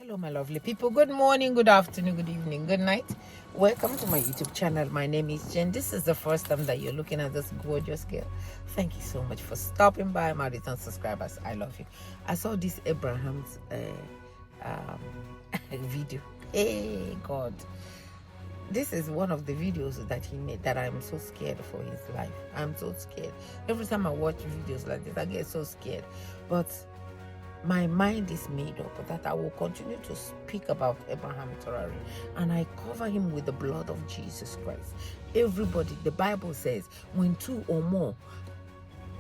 Hello, my lovely people. Good morning, good afternoon, good evening, good night. Welcome to my YouTube channel. My name is Jen. This is the first time that you're looking at this gorgeous girl. Thank you so much for stopping by. My return subscribers, I love you. I saw this Abraham's video. Hey, God. This is one of the videos that he made that I'm so scared for his life. I'm so scared. Every time I watch videos like this, I get so scared. But my mind is made up that I will continue to speak about Abraham Traore, and I cover him with the blood of Jesus Christ. Everybody, the Bible says, when two or more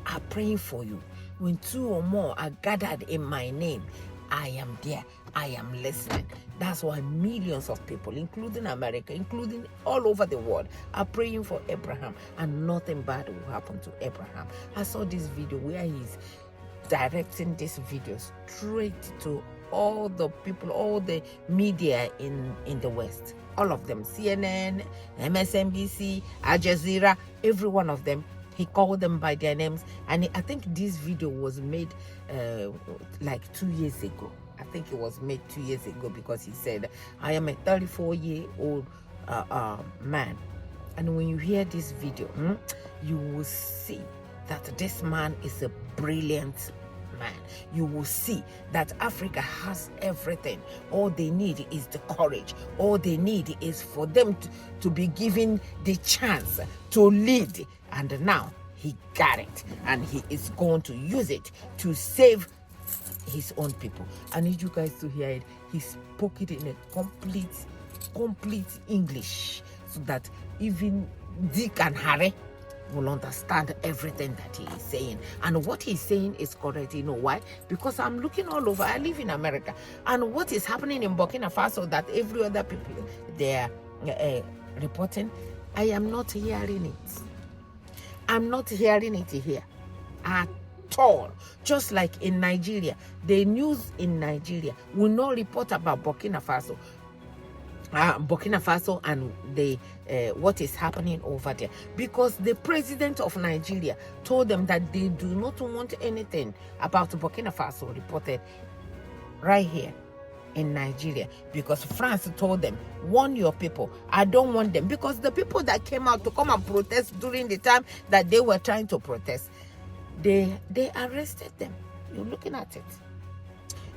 are praying for you, when two or more are gathered in my name, I am there. I am listening. That's why millions of people, including America, including all over the world, are praying for Abraham, and nothing bad will happen to Abraham. I saw this video where he's directing this video straight to all the people, all the media in the West, all of them, CNN, MSNBC, Al Jazeera, every one of them. He called them by their names, and I think this video was made like 2 years ago. I think it was made 2 years ago, because he said, I am a 34-year-old man. And when you hear this video, you will see that this man is a brilliant man. You will see that Africa has everything. All they need is the courage. All they need is for them to be given the chance to lead. And now he got it, and he is going to use it to save his own people. I need you guys to hear it. He spoke it in a complete English, so that even Dick and Harry will understand everything that he is saying. And what he's saying is correct. You know why? Because I'm looking all over. I live in America, and what is happening in Burkina Faso that every other people they are reporting, I am not hearing it. I'm not hearing it here at all. Just like in Nigeria, the news in Nigeria will not report about Burkina Faso. Burkina Faso and the what is happening over there, because the president of Nigeria told them that they do not want anything about Burkina Faso reported right here in Nigeria, because France told them, warn your people, I don't want them, because the people that came out to come and protest during the time that they were trying to protest, they arrested them. You're looking at it.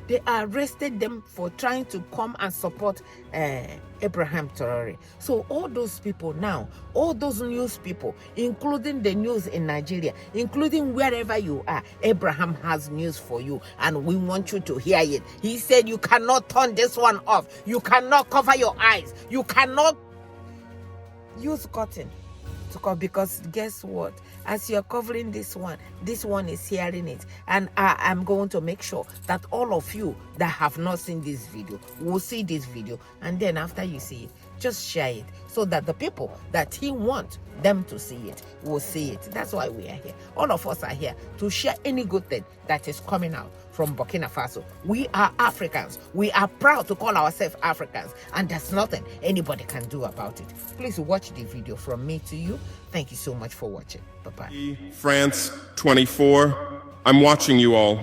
They arrested them for trying to come and support Abraham Traore. So all those people now, all those news people, including the news in Nigeria, including wherever you are, Abraham has news for you, and we want you to hear it. He said you cannot turn this one off. You cannot cover your eyes. You cannot use cotton. Because guess what? As you're covering this one is hearing it, and I'm going to make sure that all of you that have not seen this video will see this video, and then after you see it, just share it, so that the people that he wants them to see it will see it. That's why we are here. All of us are here to share any good thing that is coming out from Burkina Faso. We are Africans. We are proud to call ourselves Africans, and there's nothing anybody can do about it. Please watch the video from me to you. Thank you so much for watching. Bye-bye. France 24. I'm watching you all.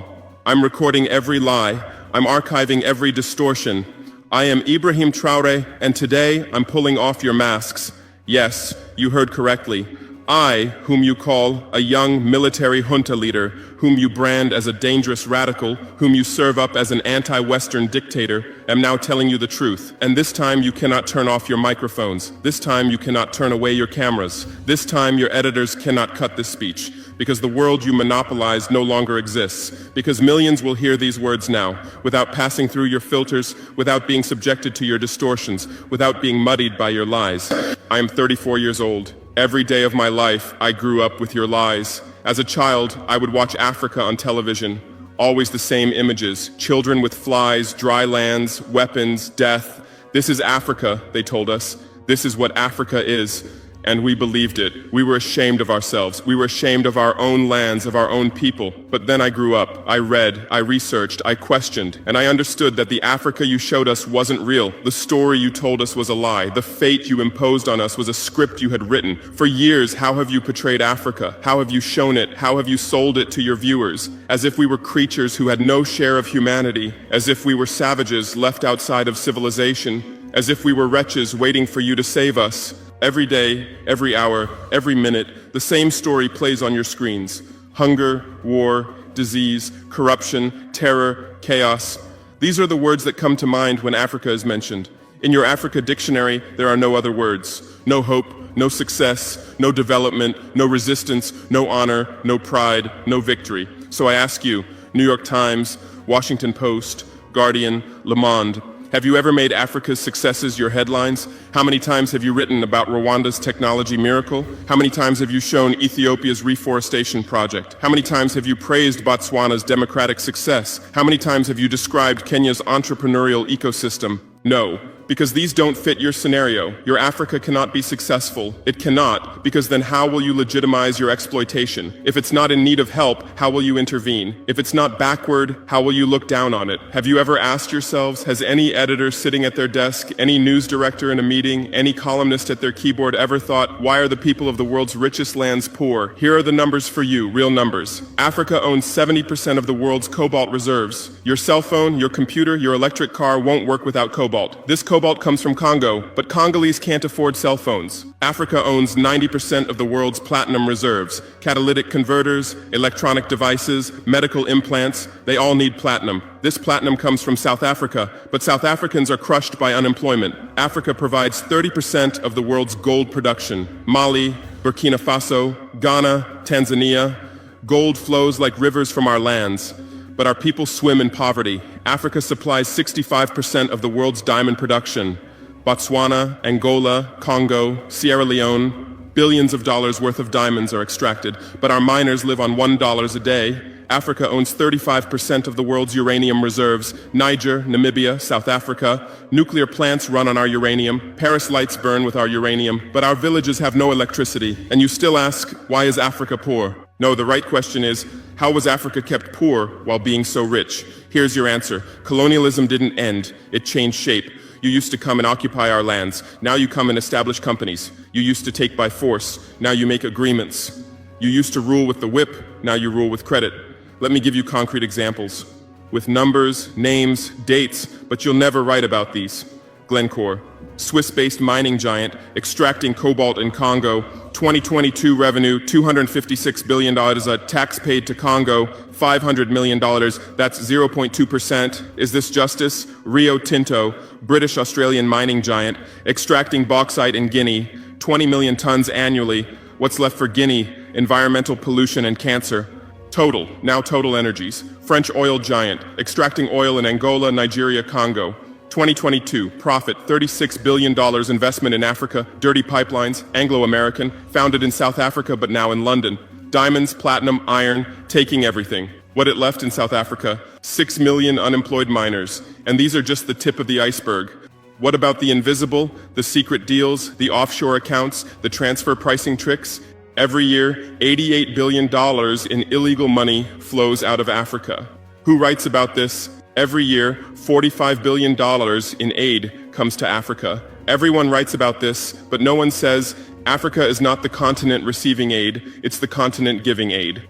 I'm recording every lie. I'm archiving every distortion. I am Ibrahim Traore, and today I'm pulling off your masks. Yes, you heard correctly. I, whom you call a young military junta leader, whom you brand as a dangerous radical, whom you serve up as an anti-Western dictator, am now telling you the truth. And this time you cannot turn off your microphones. This time you cannot turn away your cameras. This time your editors cannot cut this speech, because the world you monopolize no longer exists, because millions will hear these words now, without passing through your filters, without being subjected to your distortions, without being muddied by your lies. I am 34 years old. Every day of my life, I grew up with your lies. As a child, I would watch Africa on television. Always the same images: children with flies, dry lands, weapons, death. This is Africa, they told us. This is what Africa is. And we believed it. We were ashamed of ourselves. We were ashamed of our own lands, of our own people. But then I grew up. I read, I researched, I questioned, and I understood that the Africa you showed us wasn't real. The story you told us was a lie. The fate you imposed on us was a script you had written. For years, how have you portrayed Africa? How have you shown it? How have you sold it to your viewers? As if we were creatures who had no share of humanity, as if we were savages left outside of civilization, as if we were wretches waiting for you to save us. Every day, every hour, every minute, the same story plays on your screens. Hunger, war, disease, corruption, terror, chaos. These are the words that come to mind when Africa is mentioned. In your Africa dictionary, there are no other words. No hope, no success, no development, no resistance, no honor, no pride, no victory. So I ask you, New York Times, Washington Post, Guardian, Le Monde, have you ever made Africa's successes your headlines? How many times have you written about Rwanda's technology miracle? How many times have you shown Ethiopia's reforestation project? How many times have you praised Botswana's democratic success? How many times have you described Kenya's entrepreneurial ecosystem? No, because these don't fit your scenario. Your Africa cannot be successful. It cannot, because then how will you legitimize your exploitation? If it's not in need of help, how will you intervene? If it's not backward, how will you look down on it? Have you ever asked yourselves, has any editor sitting at their desk, any news director in a meeting, any columnist at their keyboard ever thought, why are the people of the world's richest lands poor? Here are the numbers for you, real numbers. Africa owns 70% of the world's cobalt reserves. Your cell phone, your computer, your electric car won't work without cobalt. This cobalt comes from Congo, but Congolese can't afford cell phones. Africa owns 90% of the world's platinum reserves. Catalytic converters, electronic devices, medical implants, they all need platinum. This platinum comes from South Africa, but South Africans are crushed by unemployment. Africa provides 30% of the world's gold production. Mali, Burkina Faso, Ghana, Tanzania. Gold flows like rivers from our lands, but our people swim in poverty. Africa supplies 65% of the world's diamond production. Botswana, Angola, Congo, Sierra Leone, billions of dollars worth of diamonds are extracted, but our miners live on $1 a day. Africa owns 35% of the world's uranium reserves. Niger, Namibia, South Africa. Nuclear plants run on our uranium. Paris lights burn with our uranium, but our villages have no electricity. And you still ask, why is Africa poor? No, the right question is, how was Africa kept poor while being so rich? Here's your answer. Colonialism didn't end, it changed shape. You used to come and occupy our lands. Now you come and establish companies. You used to take by force. Now you make agreements. You used to rule with the whip. Now you rule with credit. Let me give you concrete examples. With numbers, names, dates, but you'll never write about these. Glencore, Swiss-based mining giant, extracting cobalt in Congo. 2022 revenue, $256 billion. A tax paid to Congo, $500 million. That's 0.2%. Is this justice? Rio Tinto, British-Australian mining giant, extracting bauxite in Guinea, 20 million tons annually. What's left for Guinea? Environmental pollution and cancer. Total, now Total Energies, French oil giant, extracting oil in Angola, Nigeria, Congo. 2022, profit, $36 billion investment in Africa, dirty pipelines, Anglo-American, founded in South Africa but now in London. Diamonds, platinum, iron, taking everything. What it left in South Africa? 6 million unemployed miners. And these are just the tip of the iceberg. What about the invisible, the secret deals, the offshore accounts, the transfer pricing tricks? Every year, $88 billion in illegal money flows out of Africa. Who writes about this? Every year, $45 billion in aid comes to Africa. Everyone writes about this, but no one says Africa is not the continent receiving aid, it's the continent giving aid.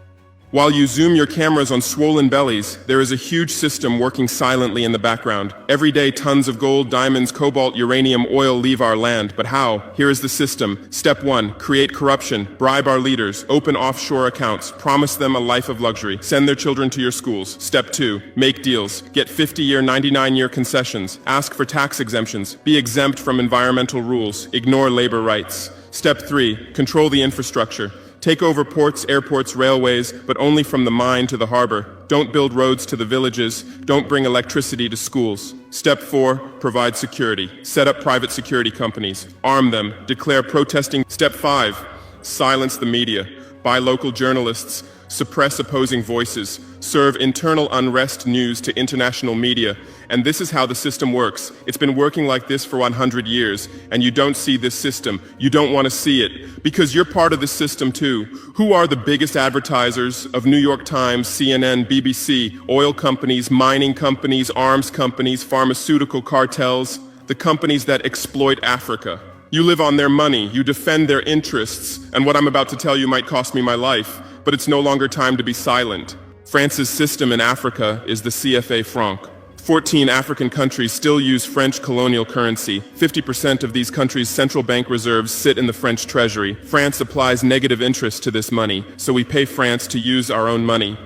While you zoom your cameras on swollen bellies, there is a huge system working silently in the background. Every day, tons of gold, diamonds, cobalt, uranium, oil leave our land. But how? Here is the system. Step 1, create corruption, bribe our leaders, open offshore accounts, promise them a life of luxury, send their children to your schools. Step 2, make deals, get 50-year, 99-year concessions, ask for tax exemptions, be exempt from environmental rules, ignore labor rights. Step 3, control the infrastructure. Take over ports, airports, railways, but only from the mine to the harbor. Don't build roads to the villages. Don't bring electricity to schools. Step 4, provide security. Set up private security companies. Arm them. Declare protesting. Step 5, silence the media. Buy local journalists. Suppress opposing voices. serve internal unrest news to international media. And this is how the system works. It's been working like this for 100 years, and you don't see this system. You don't want to see it, because you're part of the system too. Who are the biggest advertisers of New York Times, CNN, BBC, oil companies, mining companies, arms companies, pharmaceutical cartels, the companies that exploit Africa? You live on their money, you defend their interests, and what I'm about to tell you might cost me my life, but it's no longer time to be silent. France's system in Africa is the CFA franc. 14 African countries still use French colonial currency. 50% of these countries' central bank reserves sit in the French treasury. France applies negative interest to this money, so we pay France to use our own money.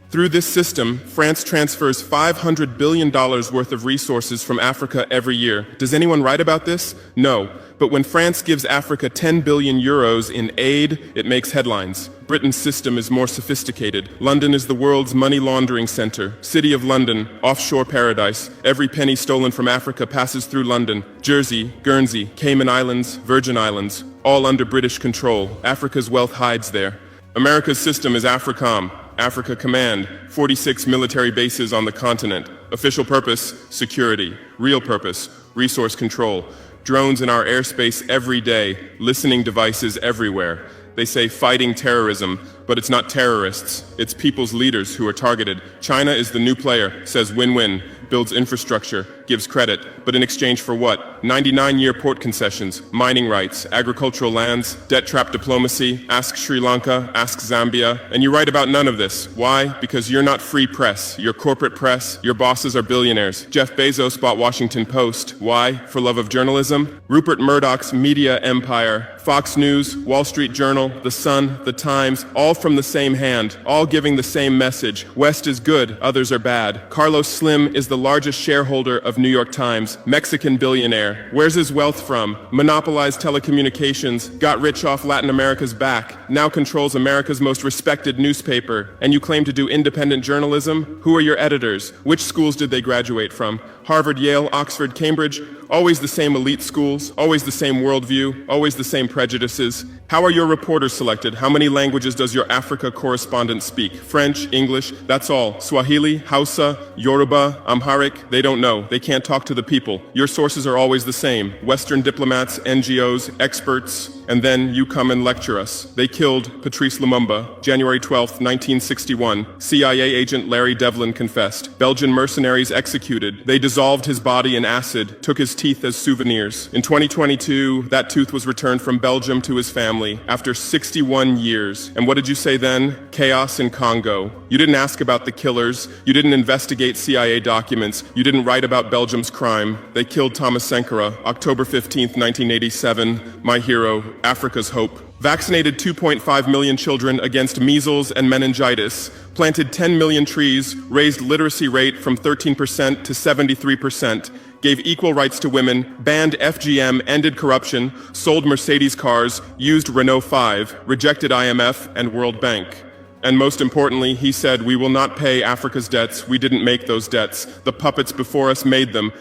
Through this system, France transfers $500 billion worth of resources from Africa every year. Does anyone write about this? No. But when France gives Africa 10 billion euros in aid, it makes headlines. Britain's system is more sophisticated. London is the world's money laundering center. City of London, offshore paradise. Every penny stolen from Africa passes through London. Jersey, Guernsey, Cayman Islands, Virgin Islands, all under British control. Africa's wealth hides there. America's system is AFRICOM, Africa Command, 46 military bases on the continent. Official purpose, security. Real purpose, resource control. Drones in our airspace every day, listening devices everywhere. They say fighting terrorism, but it's not terrorists, it's people's leaders who are targeted. China is the new player, says win-win, builds infrastructure, gives credit, but in exchange for what? 99-year port concessions, mining rights, agricultural lands, debt-trap diplomacy, ask Sri Lanka, ask Zambia, and you write about none of this. Why? Because you're not free press, you're corporate press, your bosses are billionaires. Jeff Bezos bought Washington Post. Why? For love of journalism? Rupert Murdoch's media empire, Fox News, Wall Street Journal, The Sun, The Times, all from the same hand, all giving the same message. West is good, others are bad. Carlos Slim is the largest shareholder of New York Times, Mexican billionaire. Where's his wealth from? Monopolized telecommunications, got rich off Latin America's back, now controls America's most respected newspaper. And you claim to do independent journalism? Who are your editors? Which schools did they graduate from? Harvard, Yale, Oxford, Cambridge? Always the same elite schools, always the same worldview, always the same prejudices. How are your reporters selected? How many languages does your Africa correspondent speak? French, English, that's all. Swahili, Hausa, Yoruba, Amharic, they don't know. They can't talk to the people. Your sources are always the same. Western diplomats, NGOs, experts, and then you come and lecture us. They killed Patrice Lumumba, January 12, 1961. CIA agent Larry Devlin confessed. Belgian mercenaries executed. They dissolved his body in acid, took his teeth as souvenirs. In 2022, that tooth was returned from Belgium to his family after 61 years. And what did you say then? Chaos in Congo. You didn't ask about the killers. You didn't investigate CIA documents. You didn't write about Belgium's crime. They killed Thomas Sankara, October 15, 1987, my hero, Africa's hope. Vaccinated 2.5 million children against measles and meningitis, planted 10 million trees, raised literacy rate from 13% to 73%, gave equal rights to women, banned FGM, ended corruption, sold Mercedes cars, used Renault 5, rejected IMF and World Bank. And most importantly, he said, we will not pay Africa's debts. We didn't make those debts. The puppets before us made them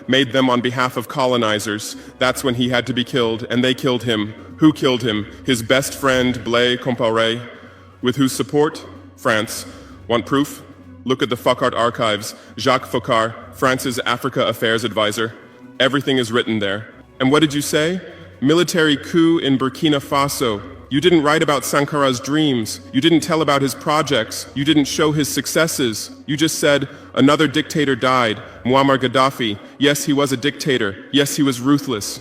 on behalf of colonizers. That's when he had to be killed, and they killed him. Who killed him? His best friend, Blaise Compaoré. With whose support? France. Want proof? Look at the Focart archives. Jacques Faucard, France's Africa Affairs advisor. Everything is written there. And what did you say? Military coup in Burkina Faso. You didn't write about Sankara's dreams. You didn't tell about his projects. You didn't show his successes. You just said, another dictator died, Muammar Gaddafi. Yes, he was a dictator. Yes, he was ruthless.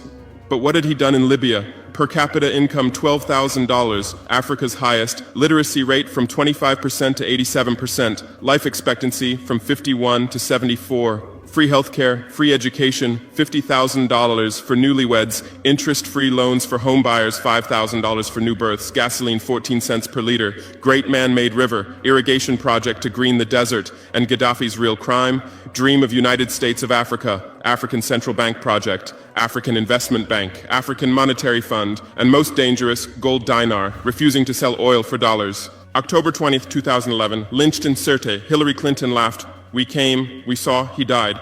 But what had he done in Libya? Per capita income $12,000, Africa's highest. Literacy rate from 25% to 87%. Life expectancy from 51 to 74. Free healthcare, free education, $50,000 for newlyweds, interest-free loans for homebuyers, $5,000 for new births, gasoline 14 cents per liter, great man-made river, irrigation project to green the desert, and Gaddafi's real crime, dream of United States of Africa, African Central Bank project, African Investment Bank, African Monetary Fund, and most dangerous, gold dinar, refusing to sell oil for dollars. October 20th, 2011, lynched in Sirte, Hillary Clinton laughed. We came, we saw, he died.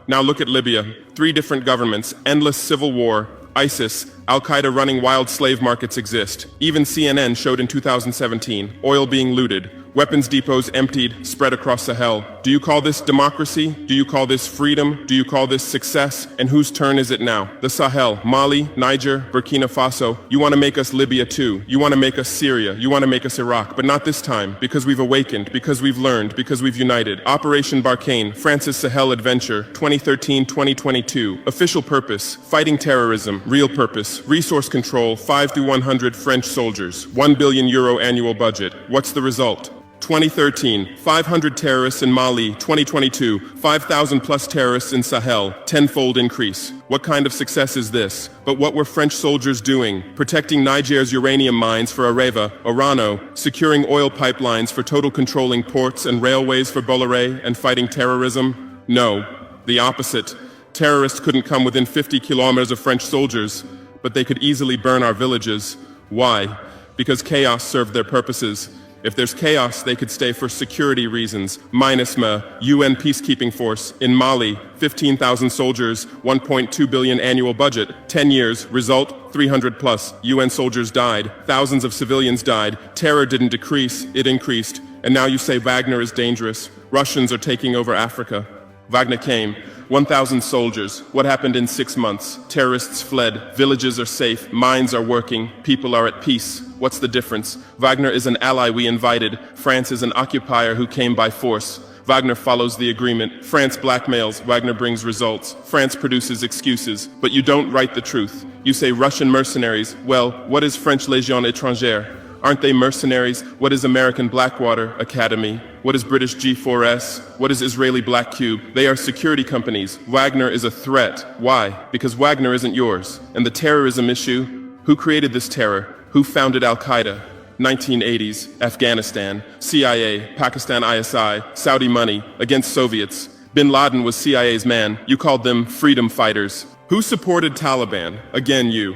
Now look at Libya. 3 different governments, endless civil war, ISIS, Al-Qaeda running wild slave markets exist. Even CNN showed in 2017, oil being looted. Weapons depots emptied, spread across Sahel. Do you call this democracy? Do you call this freedom? Do you call this success? And whose turn is it now? The Sahel, Mali, Niger, Burkina Faso. You want to make us Libya too. You want to make us Syria. You want to make us Iraq. But not this time, because we've awakened, because we've learned, because we've united. Operation Barkhane, France's Sahel adventure, 2013-2022. Official purpose, fighting terrorism. Real purpose, resource control, 5 through 100 French soldiers. €1 billion annual budget. What's the result? 2013, 500 terrorists in Mali. 2022, 5,000 plus terrorists in Sahel. Tenfold increase. What kind of success is this? But what were French soldiers doing? Protecting Niger's uranium mines for Areva, Orano, securing oil pipelines for total controlling ports and railways for Bolloré, and fighting terrorism? No, the opposite. Terrorists couldn't come within 50 kilometers of French soldiers, but they could easily burn our villages. Why? Because chaos served their purposes. If there's chaos, they could stay for security reasons. MINUSMA, UN peacekeeping force. In Mali, 15,000 soldiers, 1.2 billion annual budget. 10 years, result, 300 plus. UN soldiers died. Thousands of civilians died. Terror didn't decrease, it increased. And now you say Wagner is dangerous. Russians are taking over Africa. Wagner came. 1,000 soldiers. What happened in 6 months? Terrorists fled. Villages are safe. Mines are working. People are at peace. What's the difference? Wagner is an ally we invited. France is an occupier who came by force. Wagner follows the agreement. France blackmails. Wagner brings results. France produces excuses. But you don't write the truth. You say Russian mercenaries. Well, what is French Légion étrangère? Aren't they mercenaries? What is American Blackwater Academy? What is British G4S? What is Israeli Black Cube? They are security companies. Wagner is a threat. Why? Because Wagner isn't yours. And the terrorism issue? Who created this terror? Who founded Al-Qaeda? 1980s, Afghanistan, CIA, Pakistan ISI, Saudi money, against Soviets. Bin Laden was CIA's man. You called them freedom fighters. Who supported Taliban? Again, you.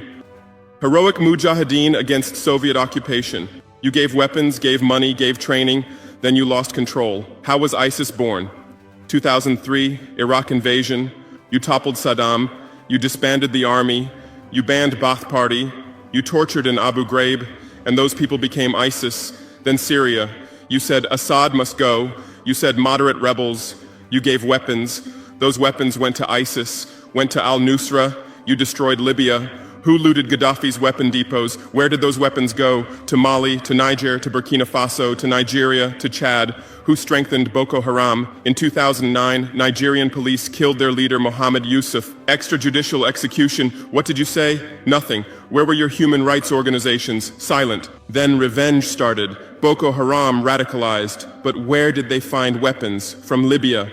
Heroic mujahideen against Soviet occupation. You gave weapons, gave money, gave training, then you lost control. How was ISIS born? 2003, Iraq invasion. You toppled Saddam. You disbanded the army. You banned Ba'ath Party. You tortured in Abu Ghraib, and those people became ISIS. Then Syria. You said Assad must go. You said moderate rebels. You gave weapons. Those weapons went to ISIS, went to al-Nusra. You destroyed Libya. Who looted Gaddafi's weapon depots? Where did those weapons go? To Mali, to Niger, to Burkina Faso, to Nigeria, to Chad? Who strengthened Boko Haram? In 2009, Nigerian police killed their leader Mohammed Yusuf. Extrajudicial execution. What did you say? Nothing. Where were your human rights organizations? Silent. Then revenge started. Boko Haram radicalized. But where did they find weapons? From Libya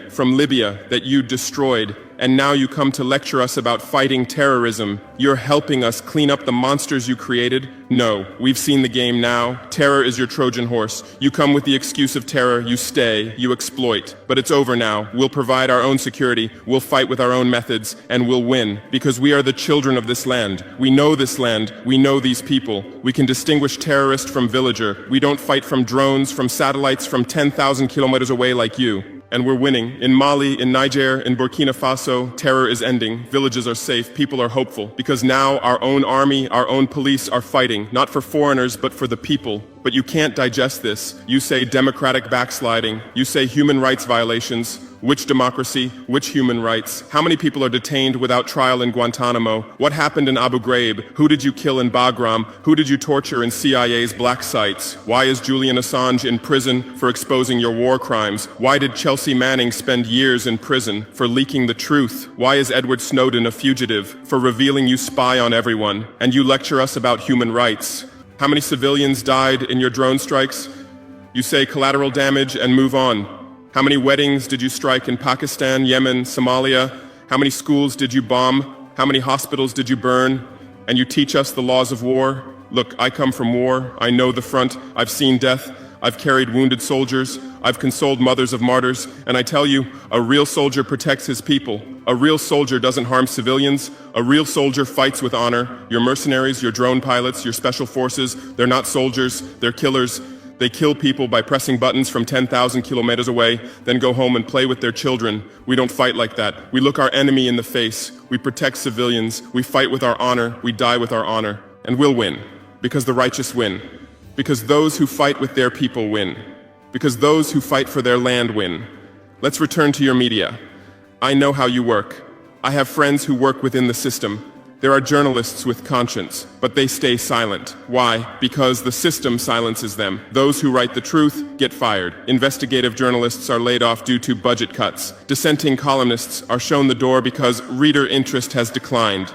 that you destroyed. And now you come to lecture us about fighting terrorism. You're helping us clean up the monsters you created? No, we've seen the game now. Terror is your Trojan horse. You come with the excuse of terror, you stay, you exploit. But it's over now. We'll provide our own security, we'll fight with our own methods, and we'll win. Because we are the children of this land. We know this land, we know these people. We can distinguish terrorist from villager. We don't fight from drones, from satellites, from 10,000 kilometers away like you. And we're winning. In Mali, in Niger, in Burkina Faso, terror is ending. Villages are safe. People are hopeful. Because now our own army, our own police are fighting, not for foreigners, but for the people. But you can't digest this. You say democratic backsliding. You say human rights violations. Which democracy? Which human rights? How many people are detained without trial in Guantanamo? What happened in Abu Ghraib? Who did you kill in Bagram? Who did you torture in CIA's black sites? Why is Julian Assange in prison for exposing your war crimes? Why did Chelsea Manning spend years in prison for leaking the truth? Why is Edward Snowden a fugitive for revealing you spy on everyone? And you lecture us about human rights. How many civilians died in your drone strikes? You say collateral damage and move on. How many weddings did you strike in Pakistan, Yemen, Somalia? How many schools did you bomb? How many hospitals did you burn? And you teach us the laws of war? Look, I come from war. I know the front. I've seen death. I've carried wounded soldiers. I've consoled mothers of martyrs. And I tell you, a real soldier protects his people. A real soldier doesn't harm civilians. A real soldier fights with honor. Your mercenaries, your drone pilots, your special forces, they're not soldiers, they're killers. They kill people by pressing buttons from 10,000 kilometers away, then go home and play with their children. We don't fight like that. We look our enemy in the face. We protect civilians. We fight with our honor. We die with our honor. And we'll win. Because the righteous win. Because those who fight with their people win. because those who fight for their land win. Let's return to your media. I know how you work. I have friends who work within the system. There are journalists with conscience, but they stay silent. Why? Because the system silences them. Those who write the truth get fired. Investigative journalists are laid off due to budget cuts. Dissenting columnists are shown the door because reader interest has declined.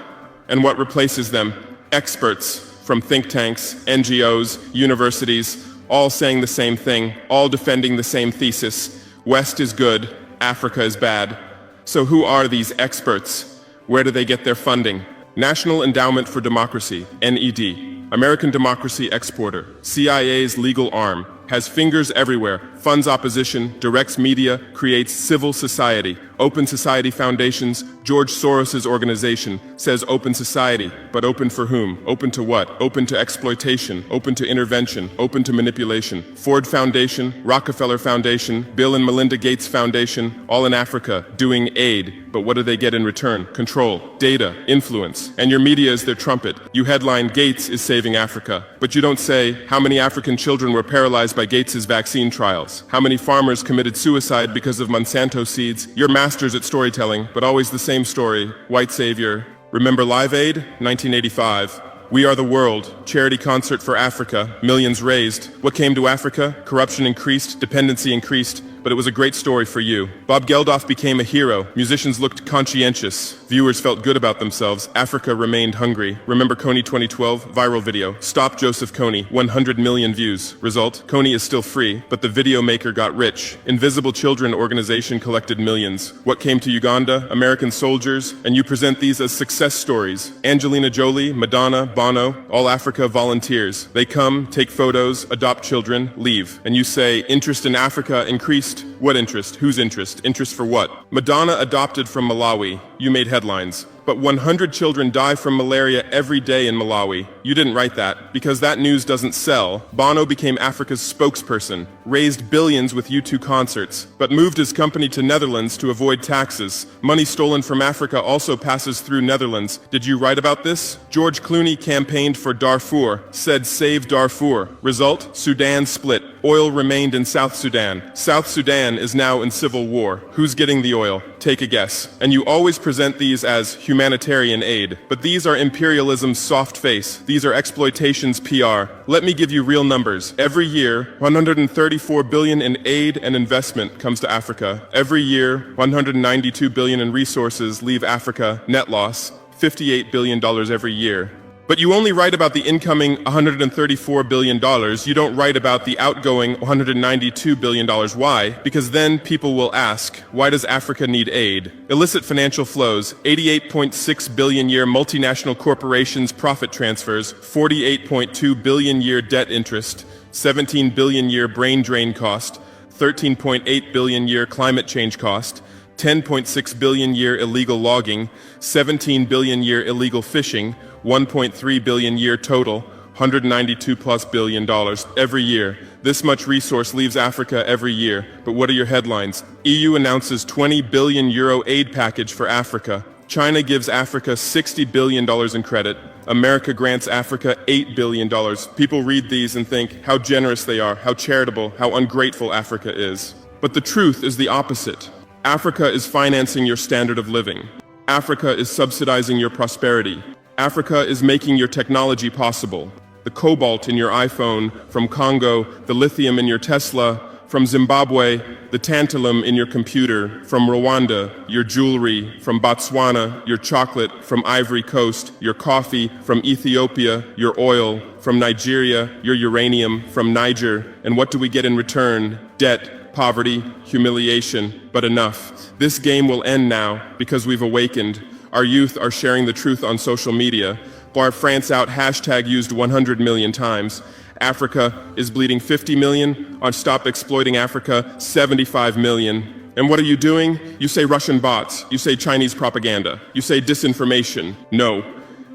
And what replaces them? Experts from think tanks, NGOs, universities, all saying the same thing, all defending the same thesis. West is good, Africa is bad. So who are these experts? Where do they get their funding? National Endowment for Democracy, NED, American democracy exporter, CIA's legal arm, has fingers everywhere, funds opposition, directs media, creates civil society. Open Society Foundations, George Soros's organization, says open society, but open for whom? Open to what? Open to exploitation, open to intervention, open to manipulation. Ford Foundation, Rockefeller Foundation, Bill and Melinda Gates Foundation, all in Africa, doing aid. But what do they get in return? Control, data, influence. And your media is their trumpet. You headline, Gates is saving Africa. But you don't say, how many African children were paralyzed by Gates's vaccine trials? How many farmers committed suicide because of Monsanto seeds? You're masters at storytelling, but always the same story. White savior. Remember Live Aid? 1985. We Are the World, charity concert for Africa, millions raised. What came to Africa? Corruption increased, dependency increased, but it was a great story for you. Bob Geldof became a hero. Musicians looked conscientious. Viewers felt good about themselves. Africa remained hungry. Remember Kony 2012? Viral video. Stop Joseph Kony. 100 million views. Result? Kony is still free, but the video maker got rich. Invisible Children organization collected millions. What came to Uganda? American soldiers. And you present these as success stories. Angelina Jolie, Madonna, Bono, all Africa volunteers. They come, take photos, adopt children, leave. And you say, interest in Africa increased. What interest? Whose interest? Interest for what? Madonna adopted from Malawi. You made headlines. But 100 children die from malaria every day in Malawi. You didn't write that, because that news doesn't sell. Bono became Africa's spokesperson, raised billions with U2 concerts, but moved his company to Netherlands to avoid taxes. Money stolen from Africa also passes through Netherlands. Did you write about this? George Clooney campaigned for Darfur, said save Darfur. Result? Sudan split. Oil remained in South Sudan. South Sudan is now in civil war. Who's getting the oil? Take a guess. And you always present these as humanitarian aid. But these are imperialism's soft face. These are exploitation's PR. Let me give you real numbers. Every year, 134 billion in aid and investment comes to Africa. Every year, 192 billion in resources leave Africa, net loss, $58 billion every year. But you only write about the incoming $134 billion. You don't write about the outgoing $192 billion. Why? Because then people will ask, why does Africa need aid? Illicit financial flows, 88.6 billion year multinational corporations profit transfers, 48.2 billion year debt interest, 17 billion year brain drain cost, 13.8 billion year climate change cost, 10.6 billion year illegal logging, 17 billion year illegal fishing, 1.3 billion year total, $192+ billion every year. This much resource leaves Africa every year. But what are your headlines? EU announces 20 billion euro aid package for Africa. China gives Africa $60 billion in credit. America grants Africa $8 billion. People read these and think how generous they are, how charitable, how ungrateful Africa is. But the truth is the opposite. Africa is financing your standard of living. Africa is subsidizing your prosperity. Africa is making your technology possible. The cobalt in your iPhone from Congo, the lithium in your Tesla from Zimbabwe, the tantalum in your computer from Rwanda, your jewelry from Botswana, your chocolate from Ivory Coast, your coffee from Ethiopia, your oil from Nigeria, your uranium from Niger. And what do we get in return? Debt, poverty, humiliation, but enough. This game will end now because we've awakened. Our youth are sharing the truth on social media. Bar France out hashtag used 100 million times. Africa is bleeding 50 million. On Stop Exploiting Africa, 75 million. And what are you doing? You say Russian bots. You say Chinese propaganda. You say disinformation. No.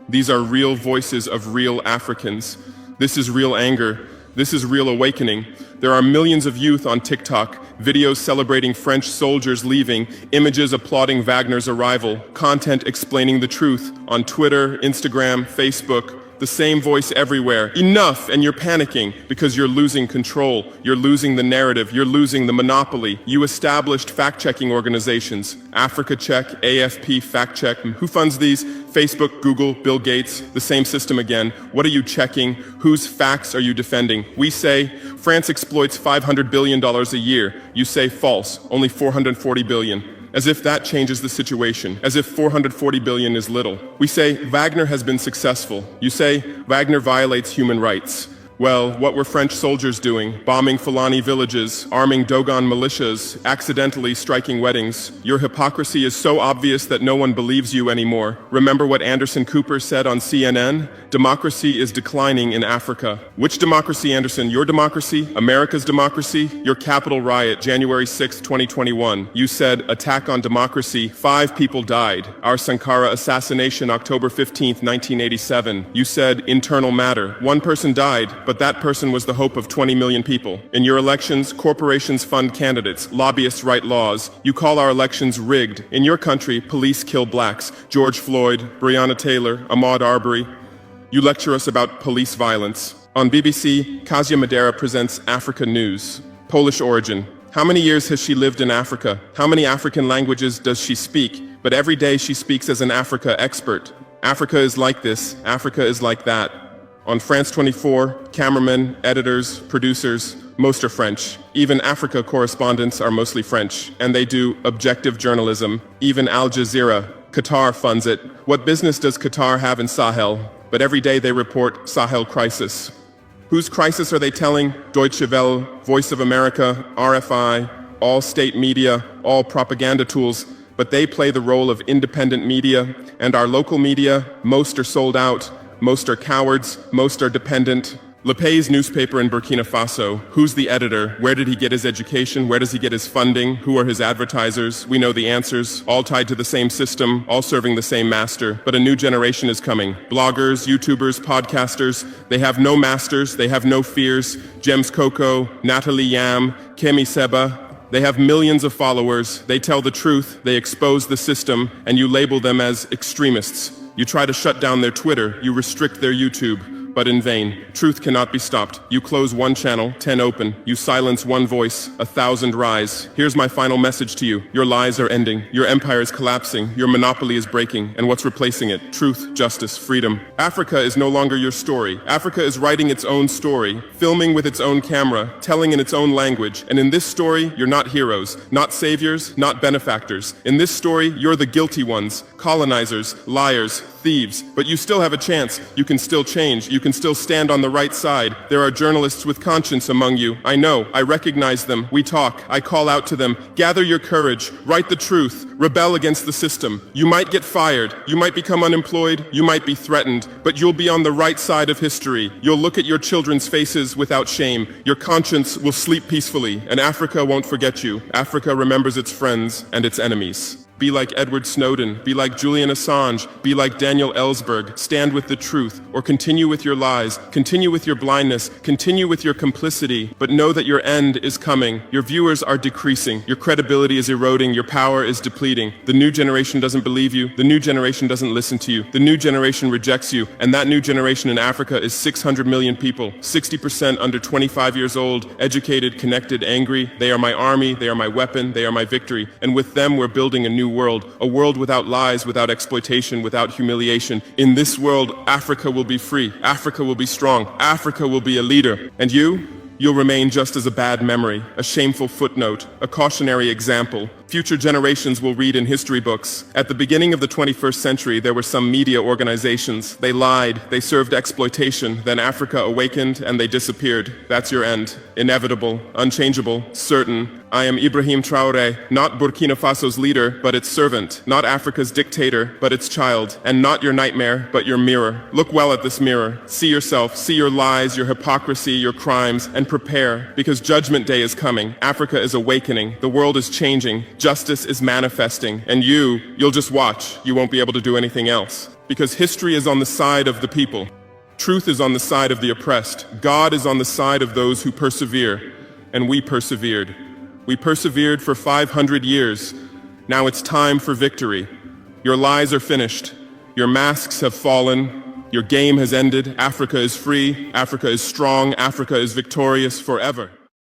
These are real voices of real Africans. This is real anger. This is real awakening. There are millions of youth on TikTok, videos celebrating French soldiers leaving, images applauding Wagner's arrival, content explaining the truth on Twitter, Instagram, Facebook. the same voice everywhere. Enough! And you're panicking because you're losing control. You're losing the narrative. You're losing the monopoly. You established fact-checking organizations. Africa Check, AFP Fact Check. Who funds these? Facebook, Google, Bill Gates, the same system again. What are you checking? Whose facts are you defending? We say France exploits $500 billion a year. You say false, only $440 billion. As if that changes the situation, as if 440 billion is little. We say Wagner has been successful. You say Wagner violates human rights. Well, what were French soldiers doing? Bombing Fulani villages, arming Dogon militias, accidentally striking weddings. Your hypocrisy is so obvious that no one believes you anymore. Remember what Anderson Cooper said on CNN? Democracy is declining in Africa. Which democracy, Anderson? Your democracy? America's democracy? Your Capitol riot, January 6, 2021. You said, attack on democracy. 5 people died. Our Sankara assassination, October 15, 1987. You said, internal matter. 1 person died, but that person was the hope of 20 million people. In your elections, corporations fund candidates, lobbyists write laws. You call our elections rigged. In your country, police kill blacks. George Floyd, Breonna Taylor, Ahmaud Arbery. You lecture us about police violence. On BBC, Kasia Madera presents Africa News. Polish origin. How many years has she lived in Africa? How many African languages does she speak? But every day she speaks as an Africa expert. Africa is like this, Africa is like that. On France 24, cameramen, editors, producers, most are French. Even Africa correspondents are mostly French, and they do objective journalism. Even Al Jazeera. Qatar funds it. What business does Qatar have in Sahel? But every day they report Sahel crisis. Whose crisis are they telling? Deutsche Welle, Voice of America, RFI, all state media, all propaganda tools, but they play the role of independent media, and our local media, most are sold out. Most are cowards, most are dependent. Lepay's newspaper in Burkina Faso, who's the editor? Where did he get his education? Where does he get his funding? Who are his advertisers? We know the answers, all tied to the same system, all serving the same master. But a new generation is coming. Bloggers, YouTubers, podcasters, they have no masters, they have no fears. James Coco, Natalie Yam, Kemi Seba, they have millions of followers. They tell the truth, they expose the system, and you label them as extremists. You try to shut down their Twitter, you restrict their YouTube, but in vain. Truth cannot be stopped. You close one channel, 10 open. You silence one voice, 1,000 rise. Here's my final message to you. Your lies are ending. Your empire is collapsing. Your monopoly is breaking. And what's replacing it? Truth, justice, freedom. Africa is no longer your story. Africa is writing its own story, filming with its own camera, telling in its own language. And in this story, you're not heroes, not saviors, not benefactors. In this story, you're the guilty ones, colonizers, liars, thieves. But you still have a chance. You can still change. You can still stand on the right side. There are journalists with conscience among you. I know. I recognize them. We talk. I call out to them. Gather your courage. Write the truth. Rebel against the system. You might get fired. You might become unemployed. You might be threatened. But you'll be on the right side of history. You'll look at your children's faces without shame. Your conscience will sleep peacefully. And Africa won't forget you. Africa remembers its friends and its enemies. Be like Edward Snowden, be like Julian Assange, be like Daniel Ellsberg, stand with the truth, or continue with your lies, continue with your blindness, continue with your complicity, but know that your end is coming. Your viewers are decreasing, your credibility is eroding, your power is depleting. The new generation doesn't believe you, the new generation doesn't listen to you, the new generation rejects you, and that new generation in Africa is 600 million people, 60% under 25 years old, educated, connected, angry. They are my army, they are my weapon, they are my victory, and with them we're building a new world, a world without lies, without exploitation, without humiliation. In this world, Africa will be free, Africa will be strong, Africa will be a leader. And you'll remain just as a bad memory, a shameful footnote, a cautionary example. Future generations will read in history books. At the beginning of the 21st century, there were some media organizations. They lied, they served exploitation. Then Africa awakened and they disappeared. That's your end. Inevitable, unchangeable, certain. I am Ibrahim Traore, not Burkina Faso's leader, but its servant. Not Africa's dictator, but its child. And not your nightmare, but your mirror. Look well at this mirror. See yourself, see your lies, your hypocrisy, your crimes, and prepare, because Judgment Day is coming. Africa is awakening. The world is changing. Justice is manifesting, and you'll just watch. You won't be able to do anything else. Because history is on the side of the people. Truth is on the side of the oppressed. God is on the side of those who persevere. And we persevered. We persevered for 500 years. Now it's time for victory. Your lies are finished. Your masks have fallen. Your game has ended. Africa is free. Africa is strong. Africa is victorious forever.